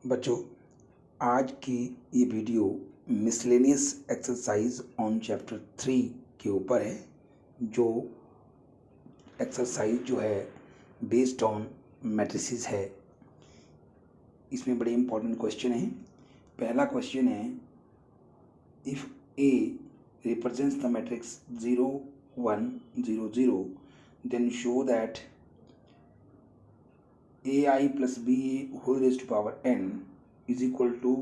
बच्चों, आज की ये video miscellaneous exercise on chapter 3 के ऊपर है। जो एक्सरसाइज जो है बेस्ड ऑन मैट्रिसेस है। इसमें बड़े इंपॉर्टेंट क्वेश्चन हैं। पहला क्वेश्चन है, if A represents the matrix 0 1 0 0 then show that ai plus ba whole raised to power n is equal to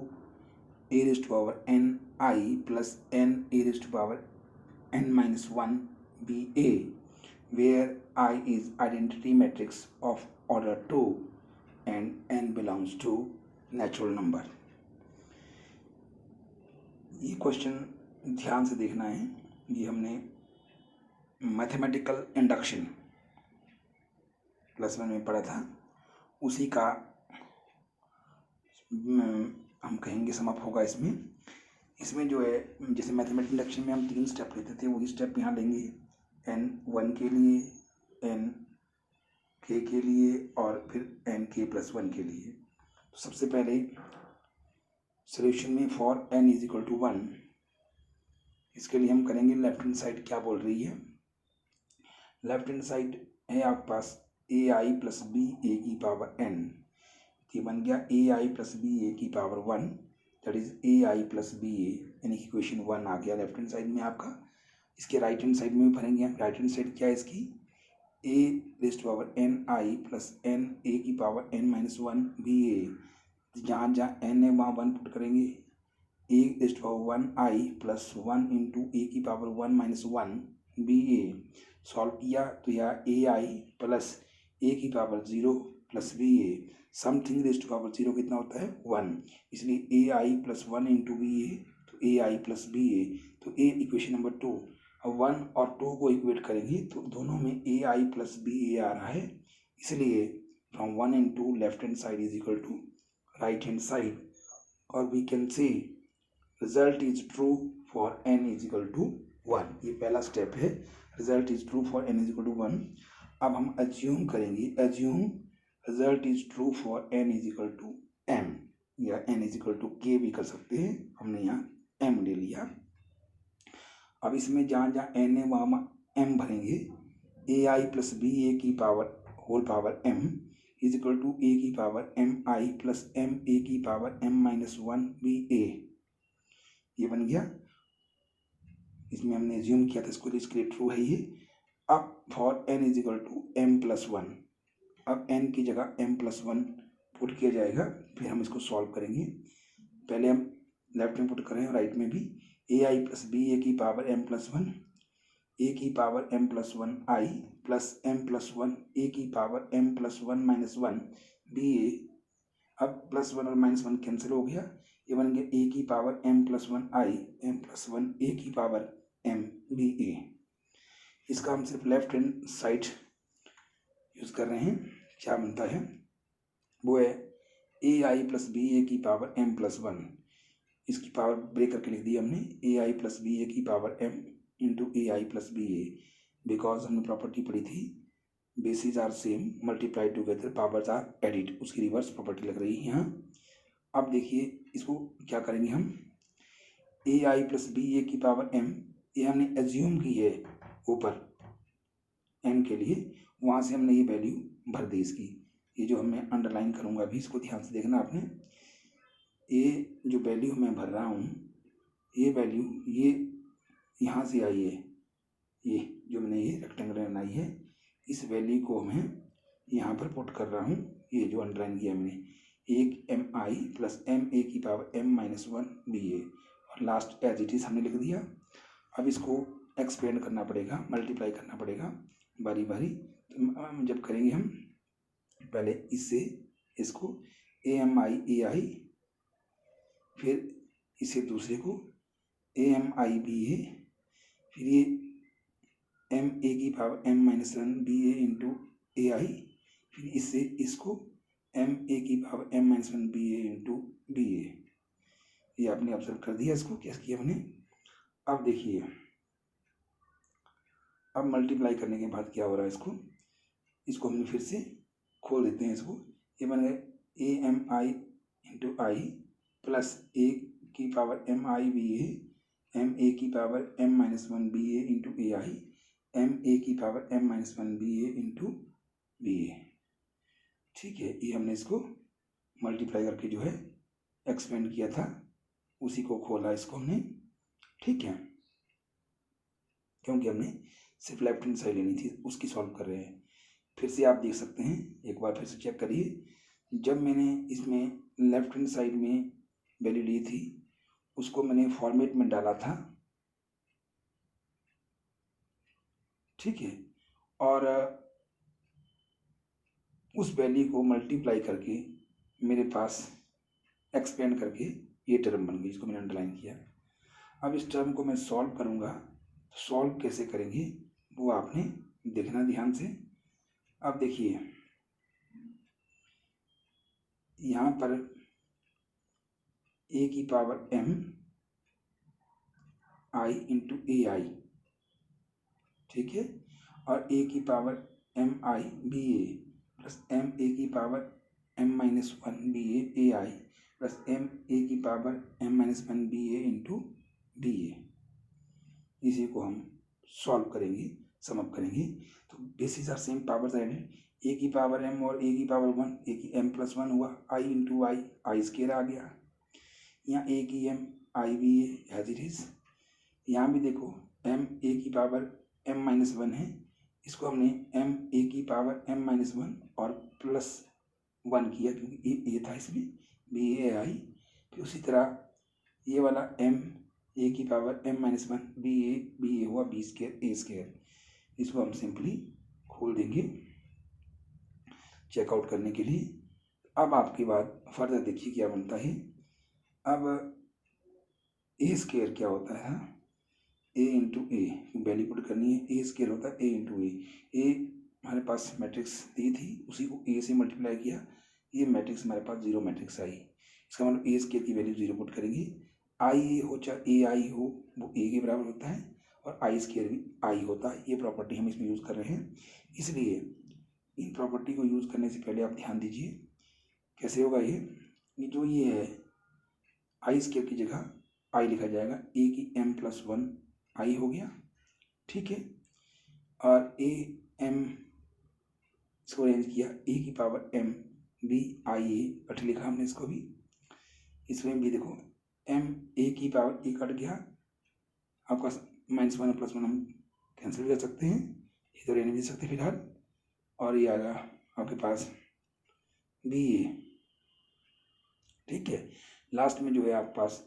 a raised to power n I plus n a raised to power n minus 1 ba, where I is identity matrix of order 2 and n belongs to natural number। ये question ध्यान से देखना है। ये हमने mathematical induction +1 में पढ़ा था, उसी का हम कहेंगे समअप होगा इसमें जो है, जैसे मैथमेटिकल इंडक्शन में हम 3 स्टेप लेते थे, वही स्टेप यहाँ लेंगे। n1 के लिए, nk के लिए और फिर nk+1 के लिए। तो सबसे पहले सॉल्यूशन में for n is equal to 1, इसके लिए हम करेंगे लेफ्ट हैंड साइड क्या बोल रही है। लेफ्ट हैंड साइड है आपके पास ai plus b a की पावर n, ये बन गया ai plus b a की power 1, that is ai plus b a, यानी कि इक्वेशन 1 आ गया लेफ्ट हैंड साइड में आपका। इसके राइट हैंड साइड में भी भरेंगे हम। राइट हैंड साइड क्या है इसकी, a raise to power n I plus n a की power n minus 1 b a, जहाँ जहाँ n है वहाँ 1 पुट करेंगे। a raise to power 1 I plus 1 into a की power 1 minus 1 b a। Solve किया तो यह ai प्लस a की power 0 plus B A, something raise to power 0 कितना होता है 1, इसलिए ai प्लस 1 इंटू बी ए, तो ai प्लस बी ए, तो ए इक्वेशन नंबर 2। अब 1 और 2 को इक्वेट करेंगे तो दोनों में ai प्लस बी ए आ रहा है, इसलिए from 1 and 2 left hand side is equal to right hand side, और we can say result is true for n is equal to 1। ये पहला स्टेप है, result is true for n is equal to 1। अब हम assume करेंगे, assume result is true for n is equal to m, या n is equal to k भी कर सकते हैं, हमने यहाँ m ले लिया। अब इसमें जहाँ जहाँ n है वहाँ m भरेंगे। ai प्लस बी ए की power whole power m is equal to a की power m I plus m a की power m minus 1 b a, ये बन गया। इसमें हमने एज्यूम किया था इसको, इसके लिए ट्रू है ये। अब for n is equal to m+1, अब n की जगह m+1 पुट किया जाएगा, फिर हम इसको सॉल्व करेंगे। पहले हम लेफ्ट में पुट करें, राइट में भी ai प्लस बी ए की पावर m+1 a की power m+1 I plus m+1 a की power m+1 minus 1 b a। अब +1 और -1 कैंसिल हो गया, ये बन गया a की power m+1 I m+1 a की पावर m b a। इसका हम सिर्फ लेफ्ट हैंड साइड यूज कर रहे हैं। क्या बनता है वो है ai प्लस बी ए की पावर m+1, इसकी पावर ब्रेक करके लिख दी हमने, ai प्लस बी ए की power m into ai plus B A, because हमने प्रॉपर्टी पढ़ी थी basis are same multiply together powers are added, उसकी रिवर्स प्रॉपर्टी लग रही है यहाँ। अब देखिए इसको क्या करेंगे हम, ai प्लस बी ए की पावर m, ये हमने एज्यूम की है ऊपर n के लिए, वहाँ से हमने ये वैल्यू भर दी इसकी। ये जो मैं अंडरलाइन करूँगा अभी, इसको ध्यान से देखना आपने। ये जो वैल्यू मैं भर रहा हूँ, ये वैल्यू ये यहाँ से आई है, ये जो मैंने ये रेक्टेंगल बनाई है, इस वैल्यू को मैं यहाँ पर पुट कर रहा हूँ। ये जो अंडरलाइन किया मैंने, एक m I plus m a की power m minus 1 b a, और लास्ट एज इट इज हमने लिख दिया। अब इसको एक्सपेंड करना पड़ेगा, मल्टीप्लाई करना पड़ेगा बारी बारी। तो जब करेंगे हम पहले इससे इसको ami ai, फिर इसे दूसरे को ami ba, फिर ये m a की power m minus 1 b a into ai, फिर इससे इसको m a की power m minus 1 b a into b a। ये आपने ऑब्जर्व कर दिया, इसको क्या किया हमने। अब देखिए, अब मल्टीप्लाई करने के बाद क्या हो रहा है, इसको हमने फिर से खोल देते हैं इसको। ये बन गया am I into I plus a की power m I b m a की power m minus one b a into a I m a की power m minus one b a into B a. ठीक है, ये हमने इसको multiply करके जो है एक्सपेंड किया था, उसी को खोला इसको हमने। ठीक है, क्योंकि हमने सिर्फ लेफ्ट हैंड साइड लेनी थी, उसकी सॉल्व कर रहे हैं। फिर से आप देख सकते हैं, एक बार फिर से चेक करिए। जब मैंने इसमें लेफ्ट हैंड साइड में वैल्यू ली थी, उसको मैंने फॉर्मेट में डाला था। ठीक है, और उस वैल्यू को मल्टीप्लाई करके मेरे पास एक्सपेंड करके ये टर्म बन गई, इसको मैंने अंडरलाइन किया। अब इस टर्म को मैं सॉल्व करूँगा, सॉल्व कैसे करेंगे वो आपने देखना ध्यान से। अब देखिए, यहाँ पर ए की power m I into a I, ठीक है, और ए की power m I b a plus m a की power m minus one b a I plus m a की power m minus one b a into B a. इसी को हम solve करेंगे, सम अप करेंगे। तो basis are same, powers added, a की power M और ए की पावर वन, ए की एम प्लस वन हुआ, आई इंटू आई स्केयर आ गया। यहाँ ए की M I B as it is. यहाँ भी देखो एम ए की पावर एम माइनस वन है, इसको हमने एम ए की पावर एम माइनस वन और प्लस वन किया क्योंकि ए था इसमें, बी ए आई। फिर उसी तरह ये वाला एम ए की power m minus one b a हुआ बी स्केयर ए स्केयर। इसको हम सिंपली खोल देंगे चेकआउट करने के लिए। अब आपकी बात फर्दर देखिए क्या बनता है। अब ए स्केयर क्या होता है, ए इंटू ए वैल्यू पुट करनी है, ए स्केयर होता है ए इंटू ए हमारे पास मैट्रिक्स दी थी, उसी को ए से मल्टीप्लाई किया, ये मैट्रिक्स हमारे पास जीरो मैट्रिक्स आई। इसका मतलब ए स्केयर की वैल्यू जीरो पुट करेंगे। आई ए हो चाहे ए आई हो, वो ए के बराबर होता है, और आई स्केयर भी आई होता है। ये प्रॉपर्टी हम इसमें यूज़ कर रहे हैं, इसलिए इन प्रॉपर्टी को यूज़ करने से पहले आप ध्यान दीजिए कैसे होगा ये जो ये है, आई स्केयर की जगह आई लिखा जाएगा, ए की एम प्लस वन आई हो गया। ठीक है, और ए एम इसको अरेंज किया, ए की power M B I A cut लिखा हमने इसको भी। इसमें भी देखो एम ए की पावर ए कट गया, आपका माइनस वन और प्लस वन हम कैंसिल कर सकते हैं, इधर रहने दे सकते फिलहाल। और ये आएगा आपके पास बी ए। ठीक है, लास्ट में जो है आपके पास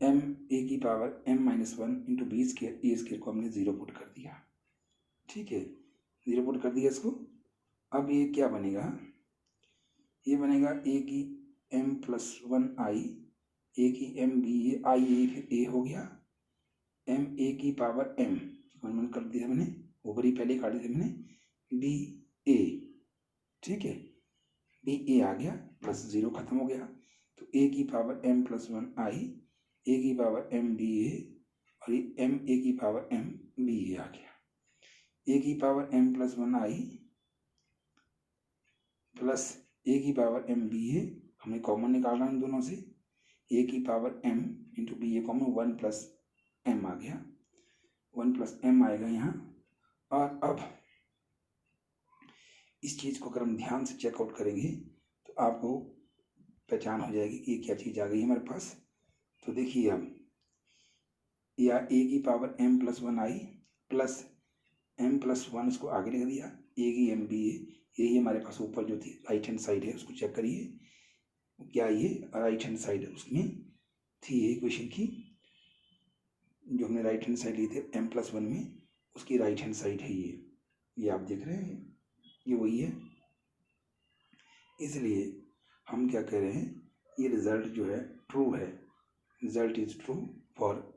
एम ए की power m minus one into b square a square को हमने ज़ीरो पुट कर दिया। ठीक है, ज़ीरो पुट कर दिया इसको। अब ये क्या बनेगा, ये बनेगा ए की एम प्लस वन आई, ए की एम बी ए आई ए, फिर ए हो गया एम ए की पावर एम मैंने कर दिया, मैंने ऊपर ही पहले काटी थी मैंने, बी ए। ठीक है, बी ए आ गया, प्लस ज़ीरो खत्म हो गया, तो ए की पावर एम प्लस वन आई, ए की पावर एम बी ए, और ये एम ए की पावर एम बी ए आ गया। ए की power M plus one I plus a की पावर एम बी ए, हमें कॉमन निकालना है इन दोनों से, ए की पावर एम इंटू बी ए कॉमन, वन प्लस एम आ गया, वन प्लस एम आएगा यहाँ। और अब इस चीज़ को अगर हम ध्यान से चेकआउट करेंगे तो आपको पहचान हो जाएगी कि ये क्या चीज़ आ गई हमारे पास। तो देखिए अब या ए की पावर एम प्लस वन आई प्लस एम प्लस वन, इसको आगे लिख दिया, ए की एम बी ए, यही हमारे पास ऊपर जो थी राइट हैंड साइड है, उसको चेक करिए क्या ये राइट हैंड साइड है, उसमें थी ये इक्वेशन की जो हमने राइट हैंड साइड ली थी एम प्लस वन में, उसकी राइट हैंड साइड है ये आप देख रहे हैं, ये वही है। इसलिए हम क्या कह रहे हैं, ये रिजल्ट जो है ट्रू है, result is true for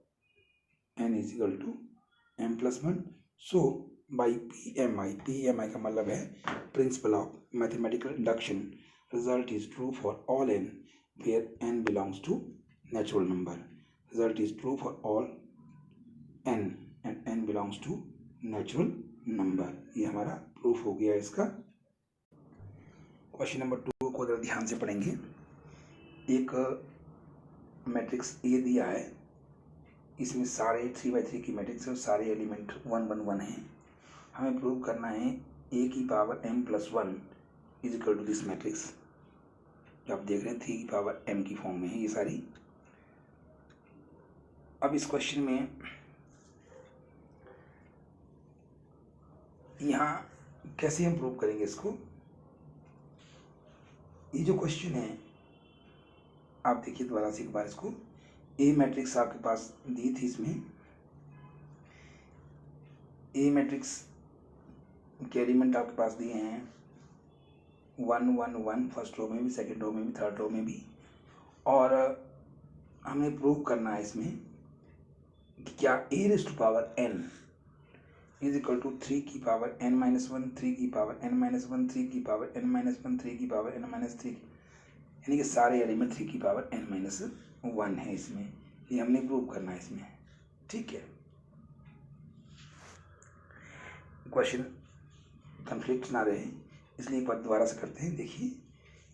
n is equal to m plus one. So by P M I का मतलब है principle of mathematical induction, result is true for all n where n belongs to natural number, result is true for all n and n belongs to natural number. ये हमारा proof हो गया इसका। Question number 2 को अगर ध्यान से पढ़ेंगे एक मैट्रिक्स ए दिया है, इसमें सारे 3x3 की मैट्रिक्स है और सारे एलिमेंट 1 1 1 हैं। हमें प्रूव करना है ए की power m+1 is equal to this matrix जो आप देख रहे हैं 3 की पावर m की फॉर्म में है ये सारी। अब इस क्वेश्चन में यहाँ कैसे हम प्रूव करेंगे इसको। ये जो क्वेश्चन है आप देखिए दोबारा से एक बार इसको। ए मैट्रिक्स आपके पास दी थी, इसमें ए मैट्रिक्स के एलिमेंट आपके पास दिए हैं 1 1 1 फर्स्ट रो में भी, सेकंड रो में भी, थर्ड रो में भी। और हमें प्रूव करना है इसमें कि क्या a raise to power n is equal to 3 की पावर n-1, 3 की पावर n-1, 3 की पावर n-1, 3 की पावर n-3, यानी कि सारे एलिमेंट 3 की पावर n-1 है इसमें। ये हमने प्रूव करना है इसमें, ठीक है। क्वेश्चन कन्फ्लिक्ट ना रहे इसलिए एक बार दोबारा से करते हैं। देखिए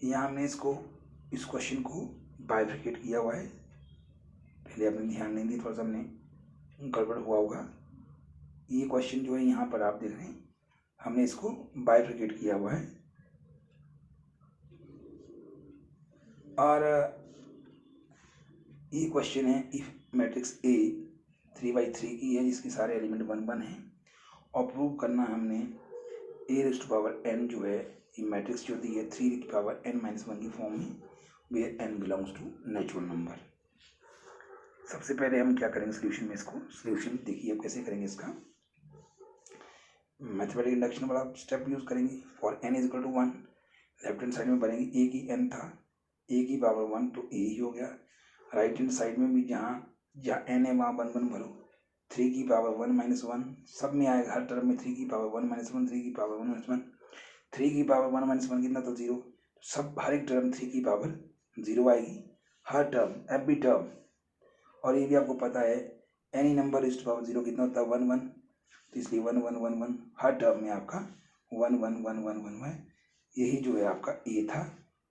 यहाँ हमने इस क्वेश्चन को बाइफिकेट किया हुआ है, पहले आपने ध्यान नहीं दिया, थोड़ा सा हमने गड़बड़ हुआ होगा। ये क्वेश्चन जो है यहाँ पर आप देख रहे हैं हमने इसको बाइफिकेट किया हुआ है। और ये क्वेश्चन है इफ मैट्रिक्स ए 3x3 की है जिसके सारे एलिमेंट 1 1 हैं, और प्रूव करना है हमने ए रेज़ टू पावर n जो है ये मैट्रिक्स जो दी है 3 की पावर n-1 की फॉर्म में, where n belongs to natural number. सबसे पहले हम क्या करेंगे सोल्यूशन में, इसको सोल्यूशन देखिए अब कैसे करेंगे इसका। मैथमेटिकल इंडक्शन वाला स्टेप यूज करेंगे। For n is equal to 1, left hand side में बनेगी a की n था, a की पावर 1 तो a ही हो गया। राइट हैंड साइड में भी जहाँ n है वहाँ 1 1 भरो, 3 की पावर 1-1 सब में आएगा, हर टर्म में 3 की पावर 1-1, 3 की पावर 1-1, 3 की पावर 1-1 कितना तो 0, सब हर एक टर्म 3 की पावर 0 आएगी, हर टर्म एवरी टर्म। और ये भी आपको पता है any number is to power 0 कितना होता है 1 1, तो इसलिए 1 1 1 1 हर टर्म में आपका 1 1 1 1 1 है। यही जो है आपका ए था,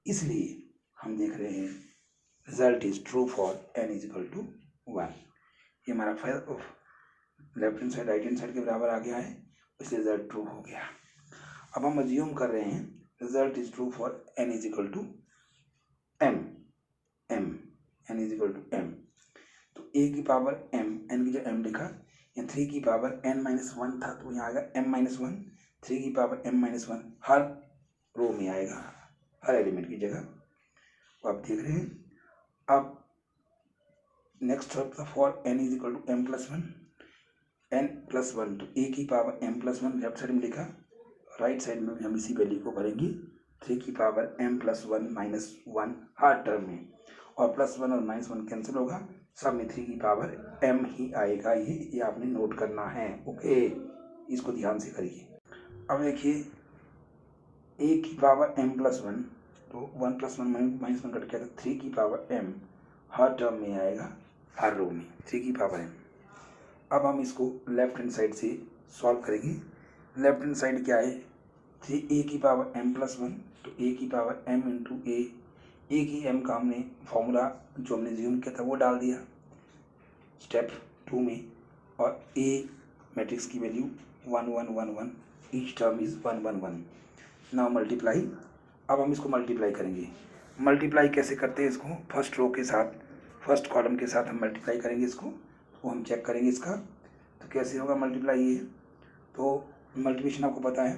इसलिए हम देख रहे हैं result is true for n is equal to 1। ये हमारा left hand side right hand side के बराबर आ गया है, इसलिए रिजल्ट ट्रू हो गया। अब हम अज्यूम कर रहे हैं result is true for n is equal to m, n is equal to m। तो a की पावर m, n की जो m लिखा, यहाँ 3 की पावर n-1 था तो यहाँ आएगा m-1, 3 की पावर m-1 हर रो में आएगा, हर एलिमेंट की जगह, तो आप देख रहे हैं। अब next for n is equal to m+1, n+1 तो a की पावर m+1 लेफ्ट साइड में लिखा, राइट साइड में भी हम इसी वैल्यू को भरेंगे, 3 की पावर m+1-1 हर टर्म में, और +1 और -1 कैंसिल होगा, सब में 3 की पावर m ही आएगा। ये आपने नोट करना है, ओके, इसको ध्यान से करिए। अब देखिए a की पावर m+1 तो 1 + 1 -1 कट गया, तो 3 की पावर m हर टर्म में आएगा, हर रो में 3 की पावर m। अब हम इसको लेफ्ट हैंड साइड से सॉल्व करेंगे। लेफ्ट हैंड साइड क्या है, 3a की पावर m+1 तो a की पावर m इंटू a की m का हमने फॉर्मूला जो हमने ज्यूम किया था वो डाल दिया स्टेप 2 में, और a मैट्रिक्स की value 1 1 1 1, each term is 1 1 1। Now multiply. अब हम इसको मल्टीप्लाई करेंगे। मल्टीप्लाई कैसे करते हैं इसको, फर्स्ट रो के साथ, फर्स्ट कॉलम के साथ हम मल्टीप्लाई करेंगे इसको, वो हम चेक करेंगे इसका। तो कैसे होगा मल्टीप्लाई, ये तो मल्टीप्लिकेशन आपको पता है,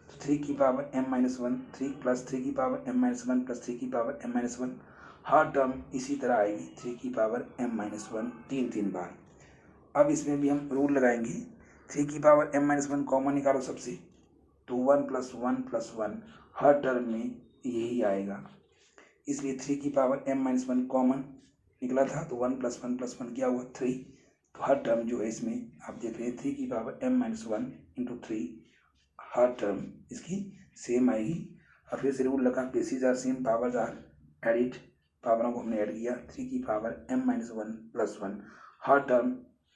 तो 3 की पावर m-1, 3 + 3 की पावर m-1 + 3 की पावर m-1 हर टर्म इसी तरह आएगी, 3 की पावर m-1 3 बार। अब इसमें भी हम रूल लगाएंगे, 3 की पावर m-1 कॉमन निकालो सबसे, तो 1 + 1 + 1 हर टर्म में यही आएगा, इसलिए 3 की पावर m-1 कॉमन निकला था, तो 1 + 1 + 1 क्या हुआ 3, तो हर टर्म जो है इसमें आप देख रहे हैं 3 की पावर m-1 इंटू 3 हर टर्म इसकी सेम आएगी। और फिर से रूल लगा, basis are same, powers are added, पावरों को हमने ऐड किया, 3 की पावर m-1 + 1 हर टर्म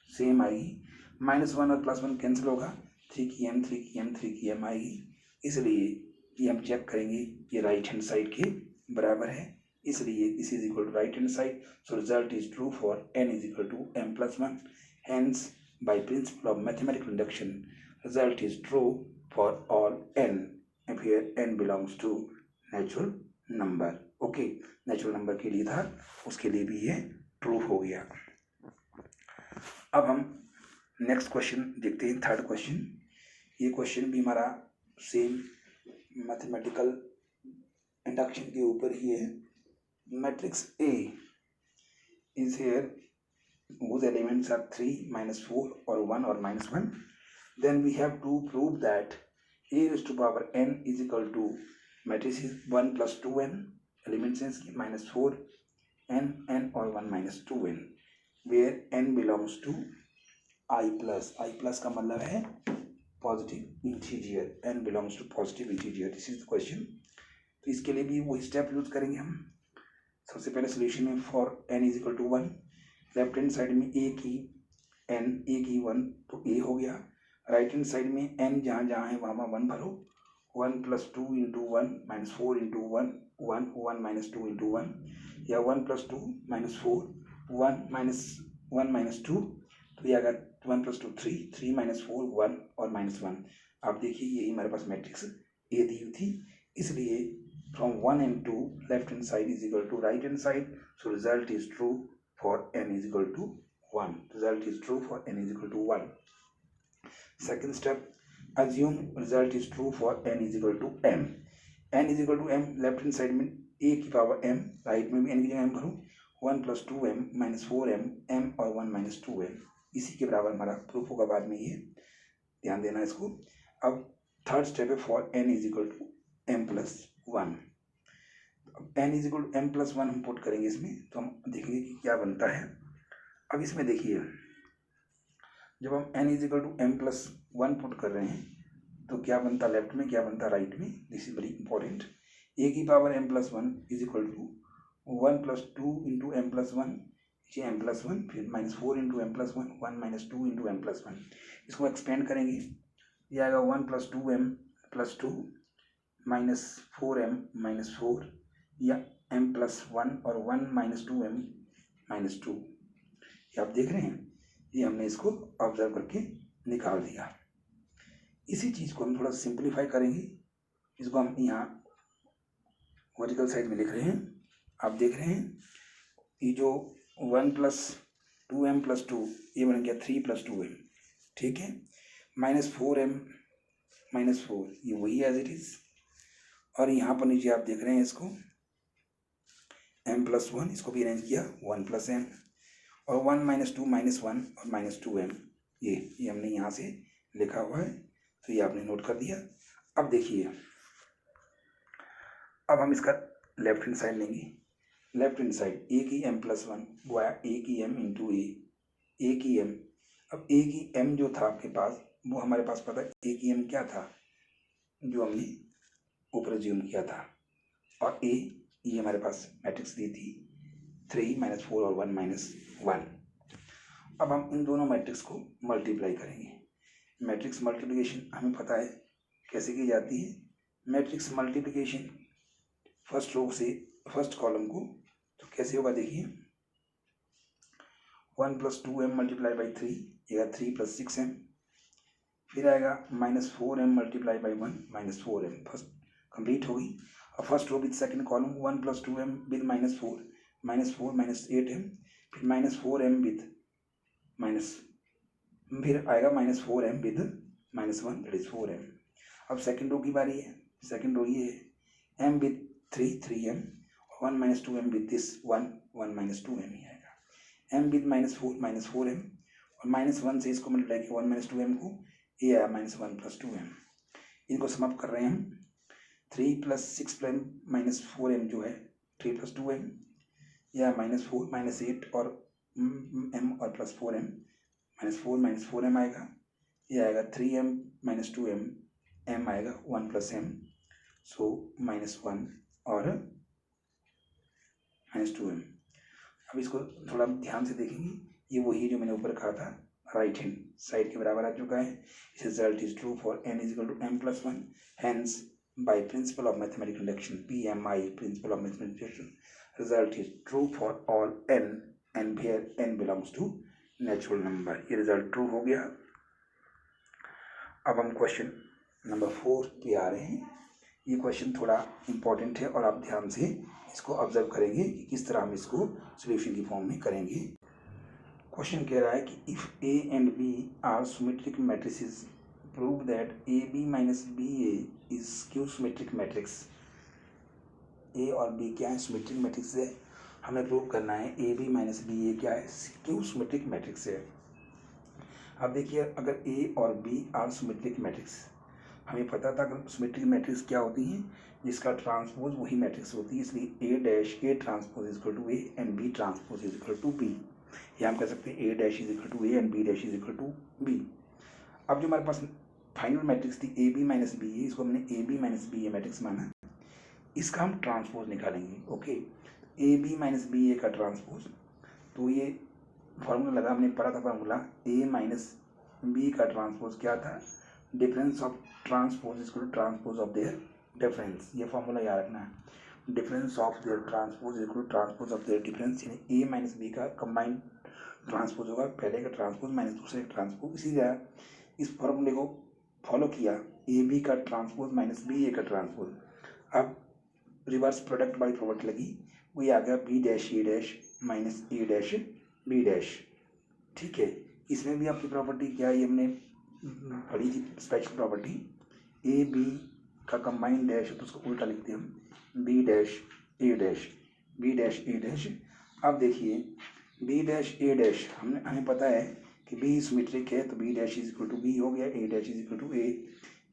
सेम आएगी, -1 और +1 कैंसिल होगा, 3 की m 3 की m 3 की m आएगी। इसलिए ये हम चेक करेंगे ये राइट हैंड साइड के बराबर है, इसलिए this is equal to right hand side, so result is true for n is equal to m+1, hence by principle of mathematical induction result is true for all n if here n belongs to natural number. Okay, natural number के लिए था, उसके लिए भी ये true हो गया। अब हम नेक्स्ट क्वेश्चन देखते हैं, थर्ड क्वेश्चन। ये क्वेश्चन भी हमारा सेम मैथमेटिकल इंडक्शन के ऊपर ही है। Matrix A is here whose elements are 3, -4 or 1 or -1. Then we have to prove that A raised to power n is equal to matrix is 1 plus 2n, elements is -4 n or 1 minus 2n, where n belongs to I plus का मतलब है positive integer, n belongs to positive integer. This is the question. तो इसके लिए भी वही step use करेंगे हम। सबसे पहले सोल्यूशन में for n is equal to 1, left hand side में a की n, a की 1 तो a हो गया। राइट हैंड साइड में n जहाँ जहाँ है वहाँ 1 भरो, 1 plus 2 into 1 minus 4 into 1, 1 minus 2 into 1, या 1 plus 2 minus 4, 1 minus 2, तो ये अगर 1 plus 2 3, 3 minus 4 1 और -1। आप देखिए यही हमारे पास मैट्रिक्स A दी हुई थी, इसलिए from 1 and 2 left hand side is equal to right hand side, so result is true for n is equal to 1. Result is true for n is equal to 1. Second step, assume result is true for n is equal to m. n is equal to m, left hand side में a की power m, right में भी n की जगह m भरूँ, 1 plus 2m minus 4m, m और 1 minus 2m, इसी के बराबर हमारा प्रूफ होगा बाद में, ये ध्यान देना इसको। अब थर्ड स्टेप है for n is equal to m+1। n is equal to m+1 हम पुट करेंगे इसमें, तो हम देखेंगे कि क्या बनता है। अब इसमें देखिए, जब हम n is equal to m+1 put कर रहे हैं तो क्या बनता लेफ्ट में, क्या बनता राइट में, this is very important. a की power m+1 is equal to 1 plus 2 into m+1, ये m+1, फिर -4 into m+1, 1 minus 2 into m+1। इसको एक्सपेंड करेंगे, ये आएगा 1 plus 2m plus 2 minus 4m minus 4, या m+1 और 1 minus 2m minus 2। ये आप देख रहे हैं, ये हमने इसको ऑब्जर्व करके निकाल दिया। इसी चीज को हम थोड़ा सिंप्लीफाई करेंगे, इसको हम यहाँ वर्टिकल साइड में लिख रहे हैं। आप देख रहे हैं ये जो 1 plus 2m plus 2 ये बन गया 3 plus 2m, ठीक है। -4m -4 ये वही एज इट इज, और यहाँ पर नीचे आप देख रहे हैं इसको m+1, इसको भी अरेंज किया 1 plus m, और 1 minus 2 minus 1 और -2m, ये हमने यहाँ से लिखा हुआ है, तो ये आपने नोट कर दिया। अब देखिए, अब हम इसका लेफ्ट हैंड साइड लेंगे। लेफ्ट हैंड साइड a की m+1 गोया a की m इंटू a की m। अब a की m जो था आपके पास, वो हमारे पास पता है a की m क्या था, जो हमने ऊपर ज्यूम किया था, और a ये हमारे पास मैट्रिक्स दी थी 3 minus 4 और 1 minus 1। अब हम इन दोनों मैट्रिक्स को मल्टीप्लाई करेंगे। मैट्रिक्स मल्टीप्लिकेशन हमें पता है कैसे की जाती है। मैट्रिक्स मल्टीप्लिकेशन फर्स्ट रो से फर्स्ट कॉलम को, तो कैसे होगा देखिए, 1 plus 2m मल्टीप्लाई बाई 3, ये 3 plus 6m, फिर आएगा -4m multiply by 1 -4m, first complete होगी। और first row with second column 1 plus 2m with -4 -8m, फिर -4m विद माइनस, फिर आएगा -4m with -1 that is 4m। अब सेकंड रो की बारी है, सेकंड रो ये है m with 3m, 1 minus 2m with this 1 minus 2m ही आएगा। m विद -4m, और -1 से इसको मल्टीप्लाई किया 1 minus 2m को, ये आया -1 plus 2m। इनको समअप कर रहे हैं हम, 3 plus 6m minus 4m जो है 3 plus 2m, या -4 -8 और m और प्लस 4m, -4 -4m आएगा, ये आएगा 3m minus 2m, m आएगा 1 plus m, सो -1 और -2m। अब इसको थोड़ा ध्यान से देखेंगे, ये वही जो मैंने ऊपर कहा था राइट हैंड साइड के बराबर आ चुका है। इस result is true for n is equal to m+1, hence by principle of mathematical induction PMI, principle of mathematical induction, result is true for all n and where n belongs to natural number. ये result true हो गया। अब हम question number 4 पे आ रहे हैं। ये question थोड़ा इंपॉर्टेंट है और आप ध्यान से इसको ऑब्जर्व करेंगे कि किस तरह हम इसको सॉल्यूशन की फॉर्म में करेंगे। क्वेश्चन कह रहा है कि if a and b are symmetric matrices prove that ab minus b a is skew symmetric matrix. A और बी क्या है? सिमेट्रिक मैट्रिक्स है। हमें प्रूव करना है ए बी माइनस बी ए क्या है? स्क्यू सिमेट्रिक मैट्रिक्स है। अब देखिए, अगर ए और बी आर सिमेट्रिक मैट्रिक्स, हमें पता था कि सिमेट्रिक मैट्रिक्स क्या होती हैं, जिसका ट्रांसपोज वही मैट्रिक्स होती है, इसलिए a dash a transpose is equal to a and b transpose is equal to b. या हम कह सकते हैं a dash is equal to a and b dash is equal to b. अब जो हमारे पास फाइनल मैट्रिक्स थी a b minus b a, इसको हमने a b minus b a matrix माना। इसका हम ट्रांसपोज निकालेंगे। Okay, a b minus b a का ट्रांसपोज, तो ये फॉर्मूला लगा, हमने पढ़ा था फॉर्मूला, ए माइनस बी का ट्रांसपोज क्या था? Difference of transpose is equal to transpose of their difference. ये फॉर्मूला याद रखना है। Difference of their transpose is equal to transpose of their difference, यानी ए माइनस बी का कंबाइंड ट्रांसपोज होगा, पहले का ट्रांसपोज माइनस दूसरे का ट्रांसपोज। इसीलिए इस फॉर्मूले को फॉलो किया, ए बी का ट्रांसपोज माइनस बी ए का ट्रांसपोज। अब रिवर्स प्रोडक्ट वाली प्रॉपर्टी लगी, वही आ गया बी डैश ए डैश माइनस ए डैश बी डैश। ठीक है, इसमें भी आपकी प्रॉपर्टी क्या है? ये हमने पढ़ी थी स्पेशल प्रॉपर्टी, ए बी का कंबाइंड डैश तो उसको उल्टा लिखते हैं हम, बी डैश ए डैश बी डैश ए डैश। अब देखिए, बी डैश ए डैश हमें पता है कि बी सिमेट्रिक है, तो b dash is equal to b हो गया, a dash is equal to a,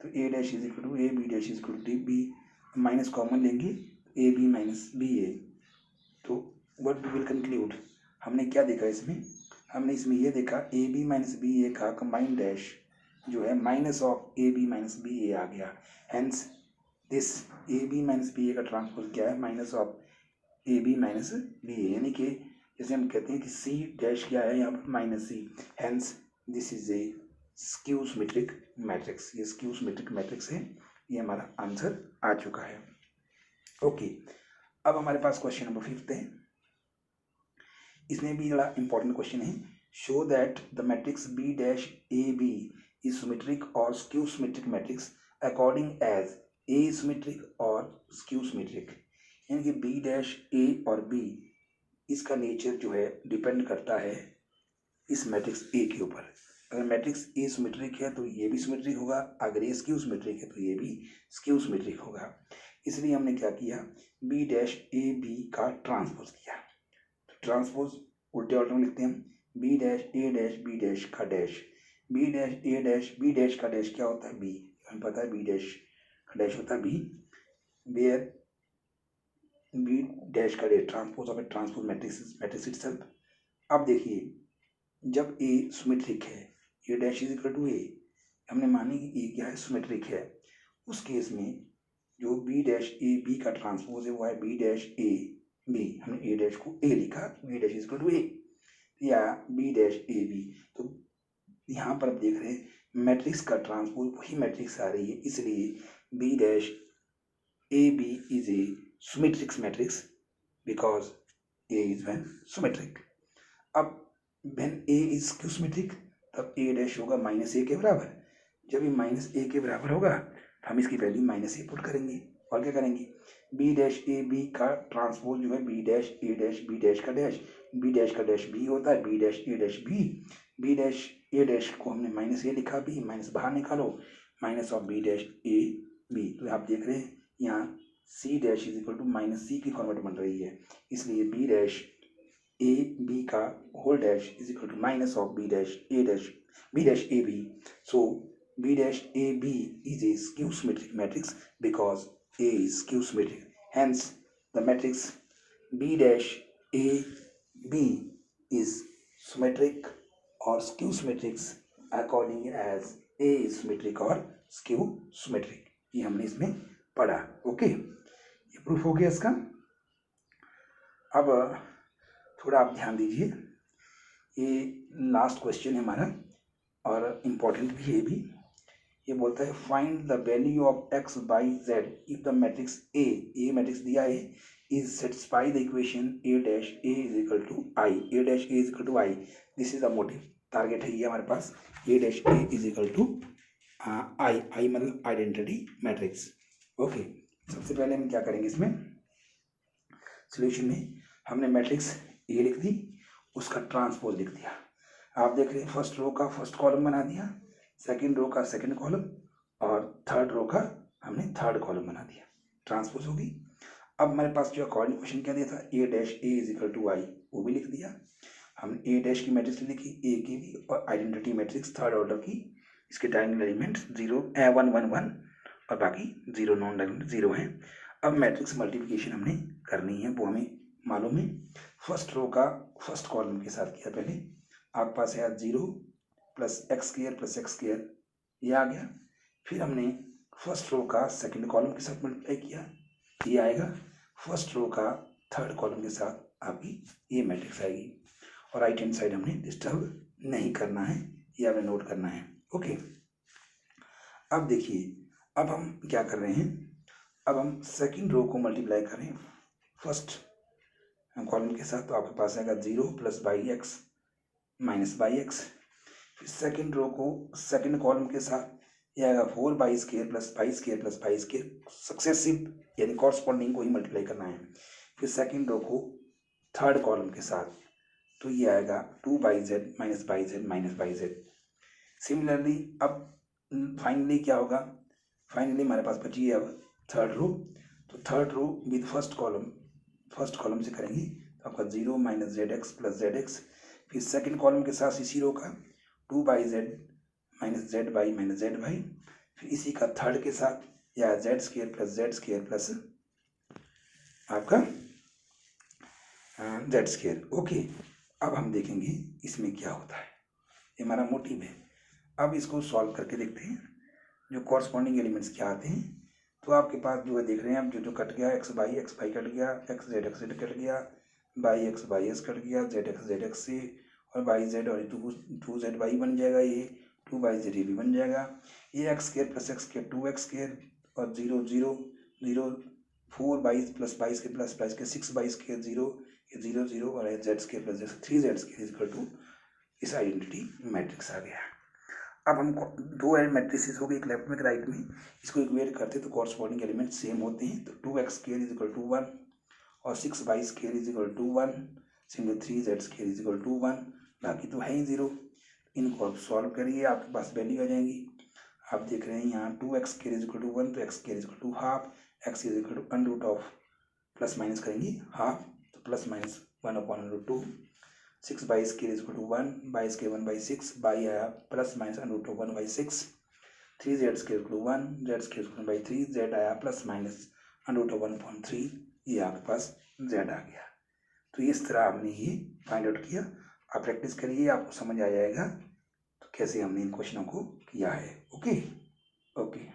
तो a dash is equal to a, b dash is equal to b. Minus common लेंगे, ए बी माइनस बी ए, तो what we will conclude, हमने क्या देखा इसमें? हमने इसमें ये देखा a b minus b a का कंबाइंड डैश जो है minus of a b minus b a आ गया। Hence this a b minus b a का ट्रांसपोज क्या है? Minus of a b minus b a, यानी कि जैसे हम कहते हैं कि सी डैश क्या है यहाँ पर? Minus C. Hence this is a skew symmetric matrix. ये स्क्यू सिमेट्रिक मैट्रिक्स है। ये हमारा आंसर आ चुका है। ओके, अब हमारे पास क्वेश्चन नंबर 5 है। इसमें भी बड़ा इंपॉर्टेंट क्वेश्चन है। Show that the matrix b dash A b is symmetric और skew symmetric matrix according as a symmetric और स्क्यू सिमेट्रिक। यानी कि बी डैश ए और बी, इसका नेचर जो है डिपेंड करता है इस मैट्रिक्स ए के ऊपर। अगर मैट्रिक्स ए सिमेट्रिक है तो ये भी सिमेट्रिक होगा, अगर ये स्क्यू सिमेट्रिक है तो ये भी स्क्यू सिमेट्रिक होगा। इसलिए हमने क्या किया? बी डैश ए बी का ट्रांसपोज किया। तो ट्रांसपोज उल्टे ऑर्डर में लिखते हैं हम, बी डैश ए डैश बी डैश का डैश, बी डैश ए डैश बी डैश का डैश क्या होता है? बी। हमें पता है बी डैश का डैश होता है बी, वेयर बी डैश का dash transpose of A transpose matrix itself. अब देखिए, जब ए सिमेट्रिक है, ए डैश इज इक्वल टू ए, हमने मानी कि ए क्या है? सिमेट्रिक है। उस केस में जो बी डैश ए बी का ट्रांसपोज है वो है बी डैश ए बी। हमने ए डैश को ए लिखा, b dash is equal to a, या बी डैश ए बी। तो यहाँ पर आप देख रहे हैं मैट्रिक्स का ट्रांसपोज वही मैट्रिक्स आ रही है, इसलिए b dash A b is a symmetric matrix because a is when symmetric. अब when a is skew symmetric तब ए डैश होगा माइनस ए के बराबर। जब ये माइनस ए के बराबर होगा तो हम इसकी वैल्यू माइनस ए पुट करेंगे और क्या करेंगे? बी डैश ए बी का ट्रांसपोज जो है बी डैश ए डैश बी डैश का डैश, बी डैश का डैश बी होता है, बी डैश ए डैश बी, बी डैश ए डैश को हमने माइनस ए लिखा, बी माइनस बाहर निकालो, minus of B dash A b. तो आप देख रहे हैं यहाँ c dash is equal to minus c की फॉर्मेट बन रही है, इसलिए बी डैश ए बी का whole dash is equal to minus of B dash A dash B dash A B. सो B dash AB is a skew symmetric matrix because A is skew symmetric. Hence, the matrix B dash AB is symmetric or skew symmetric according as A is symmetric or skew symmetric. ये हमने इसमें पढ़ा। Okay, ये proof हो गया इसका। अब थोड़ा आप ध्यान दीजिए, ये लास्ट क्वेश्चन है हमारा और इम्पोर्टेंट भी है भी। ये बोलता है find the value of x by Z if the matrix A matrix दिया है is satisfy the equation a dash a is equal to I, a dash a is equal to I. This is the motive, target है ये हमारे पास, a dash a is equal to I मतलब identity matrix. Okay, सबसे पहले हम क्या करेंगे, इसमें सोल्यूशन में हमने मैट्रिक्स ए लिख दी, उसका ट्रांसपोज लिख दिया। आप देख रहे हैं फर्स्ट रो का फर्स्ट कॉलम बना दिया, सेकंड रो का सेकंड कॉलम, और थर्ड रो का हमने थर्ड कॉलम बना दिया, ट्रांसपोज होगी। अब हमारे पास जो अकॉर्डिंग क्वेश्चन क्या दिया था, a dash a is equal to I, वो भी लिख दिया हमने। ए डैश की मैट्रिक्स लिखी, ए की भी, और आइडेंटिटी मैट्रिक्स थर्ड ऑर्डर की, इसके डायगोनल एलिमेंट्स 0 1 1 1 और बाकी 0 नॉन डायगोनल 0 हैं। अब मैट्रिक्स मल्टीप्लिकेशन हमने करनी है, वो हमें मालूम है। फर्स्ट रो का फर्स्ट कॉलम के साथ किया, पहले आपके पास है 0 plus X square plus X square, ये आ गया। फिर हमने फर्स्ट रो का सेकंड कॉलम के साथ मल्टीप्लाई किया, ये आएगा। फर्स्ट रो का थर्ड कॉलम के साथ आपकी ये मैट्रिक्स आएगी, और राइट हैंड साइड हमने डिस्टर्ब नहीं करना है, ये हमें नोट करना है। ओके, अब देखिए, अब हम क्या कर रहे हैं, अब हम सेकंड रो को मल्टीप्लाई करें फर्स्ट कॉलम के साथ, तो आपके पास आएगा 0 plus by x minus by x. फिर सेकंड रो को सेकंड कॉलम के साथ, ये आएगा 4 by square plus Y square plus Y square, successive यानी कॉरस्पॉन्डिंग को ही मल्टीप्लाई करना है। फिर सेकंड रो को थर्ड कॉलम के साथ, तो ये आएगा 2 Y Z minus by Z minus by Z. Similarly अब फाइनली क्या होगा, फाइनली हमारे पास बची है अब थर्ड रो, तो third row with first column से करेंगे, तो आपका 0 minus Z X plus Z X. फिर सेकेंड कॉलम के साथ इसी रो का 2 Y Z minus Z Y minus Z Y. फिर इसी का थर्ड के साथ या जेड स्क्वायर प्लस आपका जेड स्क्वायर। ओके, अब हम देखेंगे इसमें क्या होता है, ये हमारा मोटिव है। अब इसको सॉल्व करके देखते हैं, जो कॉरस्पॉन्डिंग एलिमेंट्स क्या आते हैं। तो आपके पास जो है देख रहे हैं, अब जो कट गया, एक्स बाई कट गया, एक्स जेड कट गया, बाई एस कट गया, जेड एक्स से, और बाई जेड और 2 जेड बाई बन जाएगा, ये 2 बाई जेड ये भी बन जाएगा। ये X square plus X square 2 X square, और 0 0 0 4 Y plus Y square plus Y square 6 by square 0, ये 0 0, और Z square plus 3 Z square equal to, इस आइडेंटिटी मैट्रिक्स आ गया। अब हम दो मैट्रिसेस हो गए, एक लेफ्ट में एक राइट में, इसको इक्वेट करते तो कॉरस्पॉन्डिंग एलिमेंट सेम होते हैं। तो 2x square is equal to 1, और 6y square is equal to 1, single 3z square is equal to 1, बाकी तो है ही 0। इनको आप सॉल्व करिए, आपके पास वैल्यू आ जाएंगी। आप देख रहे हैं यहाँ 2x square is equal to 1, तो x square is equal to half, x is equal to under root of, plus minus करेंगे हाफ, तो plus minus 1 upon under root 2। 6 by square is equal to 1, by square 1 by 6, by आया plus minus under root of 1 by 6, 3 Z square equal to 1, z square equal to by 3, z आया plus minus under root of 1/3, ये आपके पास Z आ गया। तो इस तरह हमने ये फाइंड आउट किया। आप प्रैक्टिस करिए, आपको समझ आ जाएगा तो कैसे हमने इन क्वेश्चनों को किया है। Okay okay.